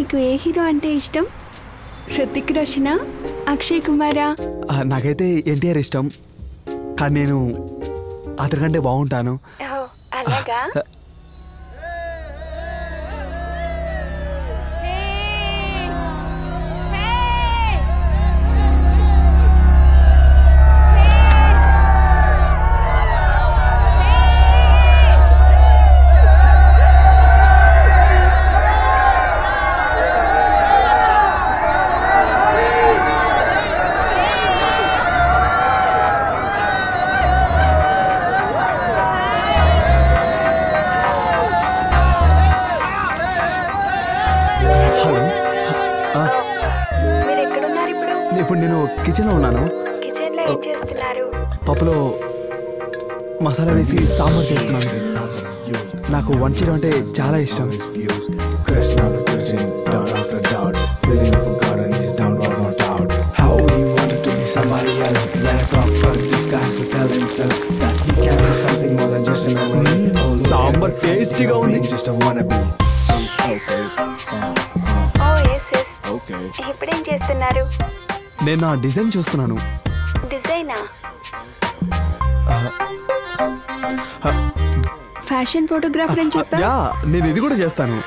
నీకు ఏ హీరో అంటే ఇష్టం? హృతిక్ రోషనా, అక్షయ్ కుమారా? నాకైతే ఎన్టీఆర్ ఇష్టం, కానీ నేను అతనికంటే బాగుంటాను. అలాగా? ఇప్పుడు నేను కిచెన్లో ఉన్నాను. కిచెన్లో ఏం చేస్తున్నారు? పప్పులో మసాలా వేసి సాంబార్ చేస్తున్నాను. నాకు వంట చేయడం అంటే చాలా ఇష్టం. సాంబార్ టేస్టీగా ఉంది. ఇప్పుడేం చేస్తున్నారు? నేను నా డిజైన్ చూస్తున్నాను. డిజైనా? ఫ్యాషన్ ఫోటోగ్రాఫర్ అని చెప్పా. యా, నేను ఇది కూడా చేస్తాను.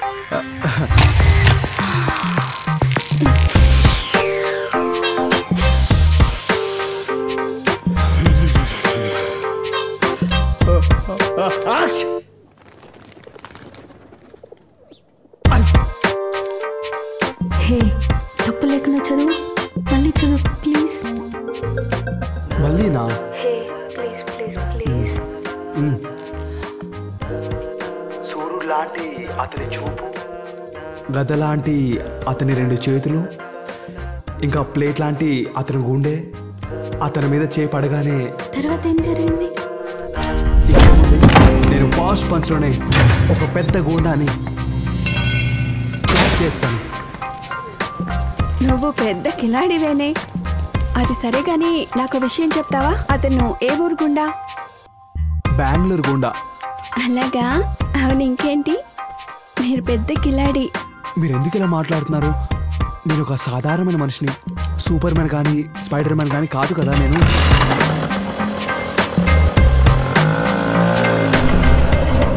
హే, తప్పు లేకుండా చదువు, మళ్ళీ చదువు ప్లీజ్. మళ్ళీనా? Hey please please please. సూర్యుడు లాంటి అతని చూపు, గద లాంటి అతని 2 చేతులు, ఇంకా ప్లేట్ లాంటి అతని గుండె, అతని మీద చేపడగానే తర్వాత ఏం జరిగింది? నేను ఫాస్ట్ పంచ్లోనే ఒక పెద్ద గుండాని చేస్తాను. నువ్వు పెద్ద కిలాడివేనే. అది సరే గాని నాకు విషయం చెప్తావా? అతను ఏ ఊరు గుండా? బెంగళూరు గుండా. అలాగా? అవును, ఇంకేంటి? మీరు పెద్ద కిలాడి. మీరు ఎందుకు ఇలా మాట్లాడుతున్నారు? నేను ఒక సాధారణమైన మనిషిని. సూపర్ మ్యాన్ కానీ స్పైడర్ మ్యాన్ కానీ కాదు కదా. నేను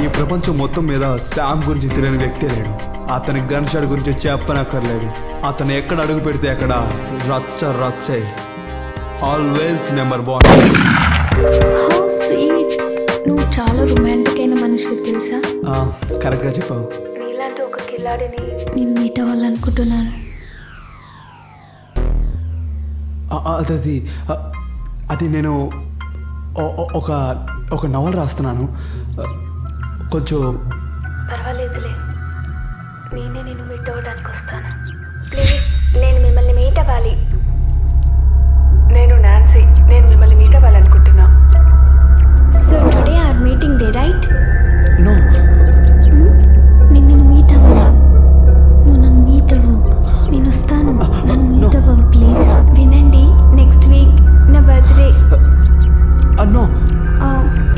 ఈ ప్రపంచం మొత్తం మీద శామ్ గురించి తెలియని వ్యక్తి లేడు. అతని గన్ షాట్ గురించి చెప్పనక్కర్లేదు. అతను ఎక్కడ అడుగు పెడితే అక్కడ రచ్చ రచ్చే. Always number 1. How sweet. నువ్వు చాలా రొమాంటిక్ అయిన మనిషి తెలుసా? కరెక్ట్గా చెప్పావు. నీలాంటి ఒక కిల్లాడిని నేను మీట్ అవ్వాలనుకుంటున్నాను. అది నేను ఒక నవల రాస్తున్నాను. కొంచెం పర్వాలేదులే, నేనే నేను మీట్ అవ్వడానికి వస్తాను. ప్లీజ్, నేను మిమ్మల్ని మీట్ అవ్వాలి. నేను నాన్సీ, నేను మిమ్మల్ని మీట్ అవ్వాలనుకుంటున్నా. So today our meeting day right? No, నేను మీట్ అవ్వాలి. నువ్వు నన్ను మీట్ అవ్వు, నేను వస్తాను. నన్ను మీట్ అవ్వవు ప్లీజ్. వినండి, నెక్స్ట్ వీక్ నా బర్త్డే. నో,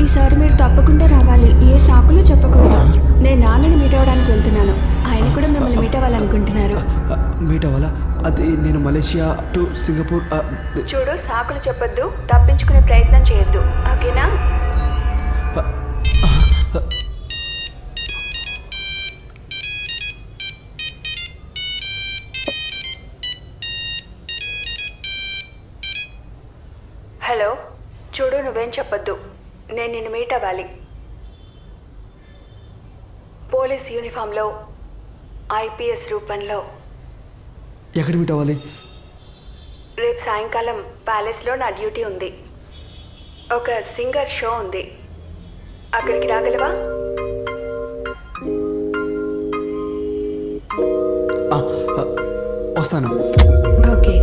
ఈసారి మీరు తప్పకుండా రావాలి, ఏ సాకులు చెప్పకుండా. నేను నాన్నని మీట్ అవ్వడానికి వెళ్తున్నాను. ఆయన కూడా మిమ్మల్ని మీట్ అవ్వాలనుకుంటున్నారు. మీట్ అవ్వాలా? అది నేను మలేషియా టు సింగపూర్. చూడు, సాకులు చెప్పొద్దు, తప్పించుకునే ప్రయత్నం చేయొద్దు, ఓకేనా? హలో, చూడు, నువ్వేం చెప్పొద్దు, నేను నిన్ను మీట్ అవ్వాలి. పోలీస్ యూనిఫామ్లో, ఐపీఎస్ రూపంలో. ఎక్కడ మీట్ అవ్వాలి? రేపు సాయంకాలం ప్యాలెస్లో నా డ్యూటీ ఉంది. ఒక సింగర్ షో ఉంది, అక్కడికి రాగలవా? వస్తాను. ఓకే.